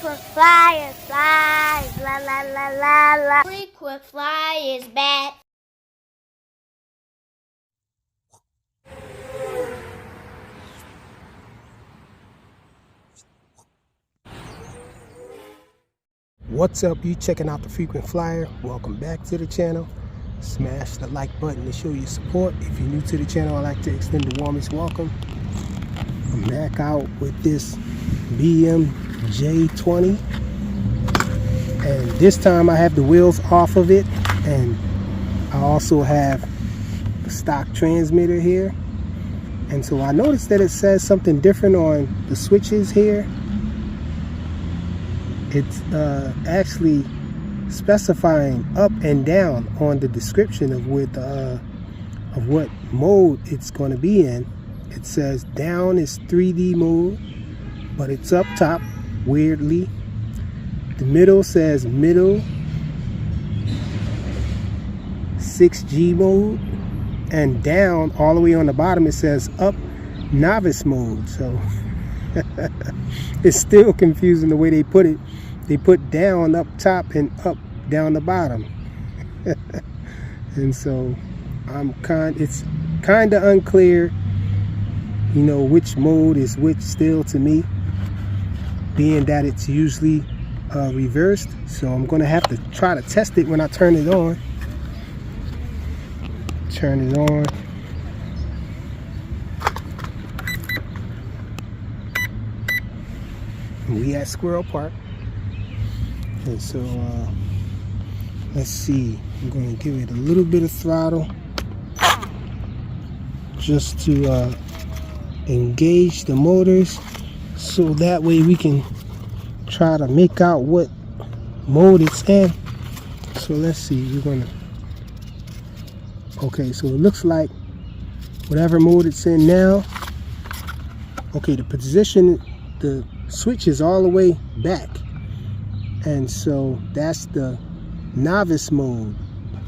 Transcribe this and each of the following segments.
Frequent flyer flies, la la la la la. Frequent flyer is back. What's up, you checking out the Frequent Flyer? Welcome back to the channel. Smash the like button to show your support. If you're new to the channel, I'd like to extend the warmest welcome. I'm back out with this BMJ20, and this time I have the wheels off of it, and I also have the stock transmitter here. And so I noticed that it says something different on the switches here. It's actually specifying up and down on the description of what mode it's going to be in. It says down is 3D mode, but it's up top weirdly. The middle says middle 6G mode, and down all the way on the bottom it says up novice mode. So it's still confusing the way they put it. They put down up top and up down the bottom. And so it's kind of unclear, you know, which mode is which still to me, being that it's usually reversed. So I'm gonna have to try to test it when I turn it on. Turn it on. We at Squirrel Park. And so let's see, I'm going to give it a little bit of throttle just to engage the motors, so that way we can try to make out what mode it's in. So let's see, we're going to, okay, so it looks like whatever mode it's in now. Okay, the position, the switch is all the way back, and so that's the novice mode.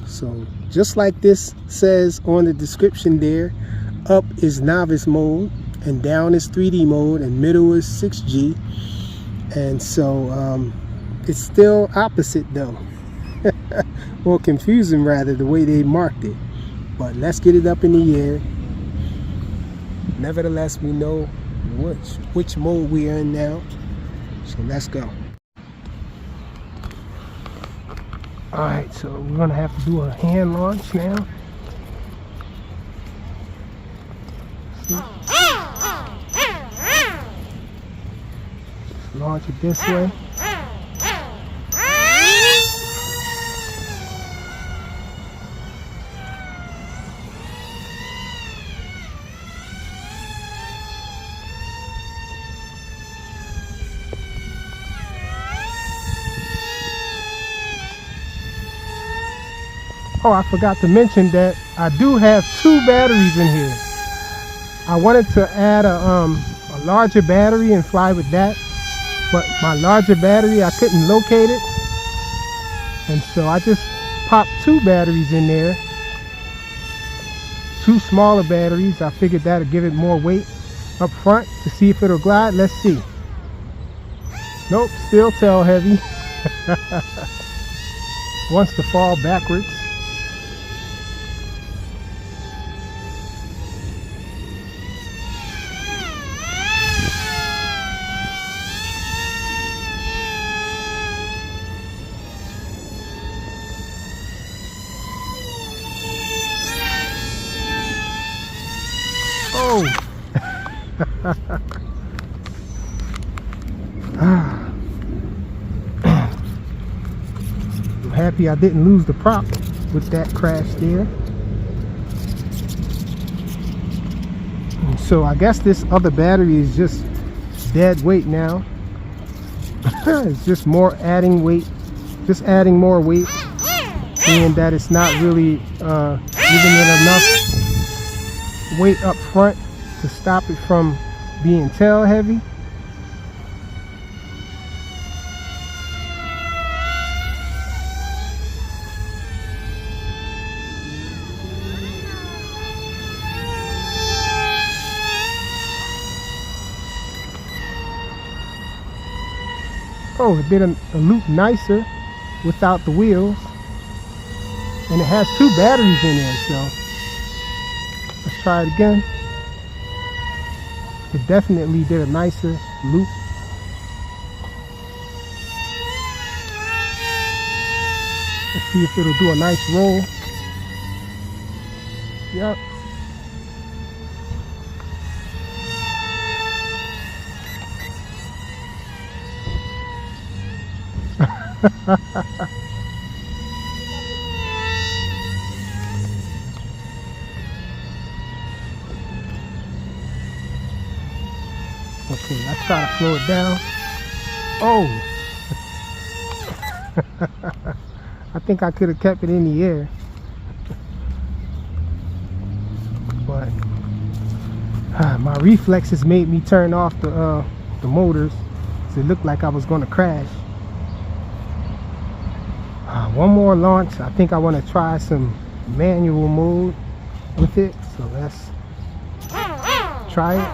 So just like this says on the description there, up is novice mode, and down is 3D mode, and middle is 6G. And so it's still opposite though, or confusing rather, the way they marked it. But let's get it up in the air. Nevertheless, we know which mode we are in now. So let's go. Alright, so we're gonna have to do a hand launch now. Just launch it this way. Oh, I forgot to mention that I do have 2 batteries in here. I wanted to add a larger battery and fly with that, but my larger battery, I couldn't locate it. And so I just popped 2 batteries in there. 2 smaller batteries. I figured that would give it more weight up front to see if it'll glide. Let's see. Nope, still tail heavy. Wants to fall backwards. Oh! I'm happy I didn't lose the prop with that crash there. And so I guess this other battery is just dead weight now. It's just more adding weight, just adding more weight, being that it's not really giving it enough weight up front to stop it from being tail heavy. Oh, it did a loop nicer without the wheels. And it has 2 batteries in there, so let's try it again. It definitely did a nicer loop. Let's see if it'll do a nice roll. Yep. Okay, let's try to slow it down. Oh! I think I could have kept it in the air. But my reflexes made me turn off the motors. So it looked like I was going to crash. One more launch. I think I want to try some manual mode with it. So let's try it.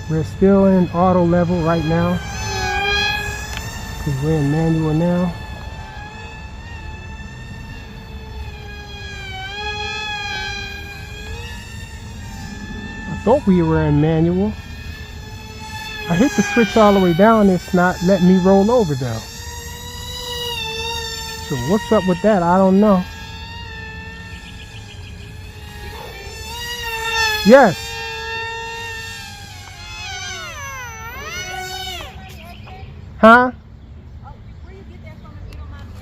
We're still in auto level right now, because we're in manual now. I thought we were in manual. I hit the switch all the way down, it's not letting me roll over though. So what's up with that? I don't know. Yes. Huh? Where you get that from if you don't mind me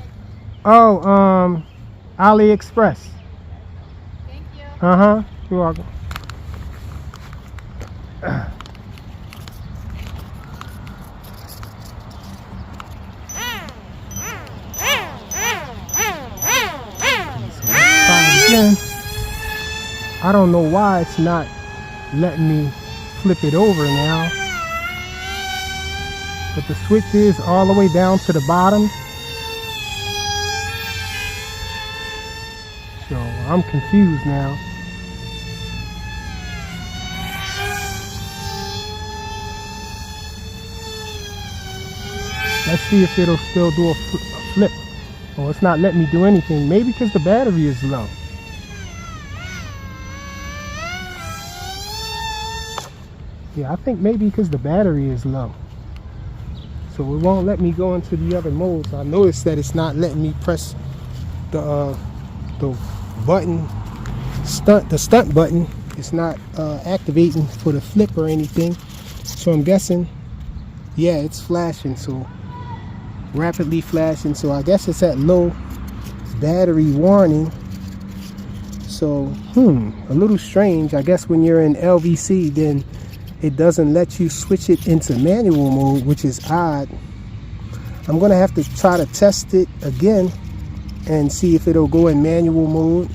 Oh, asking? AliExpress. Thank you. Uh-huh. You're welcome. I don't know why it's not letting me flip it over now. But the switch is all the way down to the bottom. So I'm confused now. Let's see if it'll still do a flip. Oh, it's not letting me do anything. Maybe because the battery is low. Yeah, I think maybe because the battery is low. So it won't let me go into the other modes. I noticed that it's not letting me press the button, the stunt button. It's not activating for the flip or anything. So I'm guessing, yeah, it's flashing, so rapidly flashing. So I guess it's at low battery warning. So a little strange. I guess when you're in LVC, then it doesn't let you switch it into manual mode, which is odd. I'm gonna have to try to test it again and see if it'll go in manual mode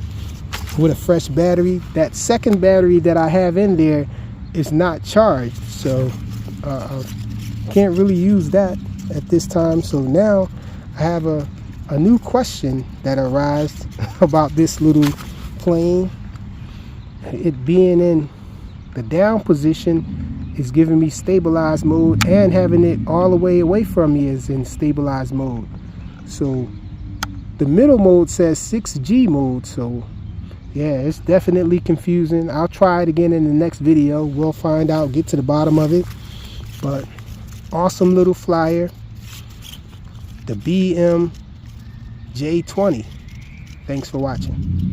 with a fresh battery. That second battery that I have in there is not charged, so I can't really use that at this time. So now I have a new question that arises about this little plane. It being in the down position is giving me stabilized mode, and having it all the way away from me is in stabilized mode. So the middle mode says 6G mode. So yeah, it's definitely confusing. I'll try it again in the next video. We'll find out, get to the bottom of it. But awesome little flyer, the BMJ20. Thanks for watching.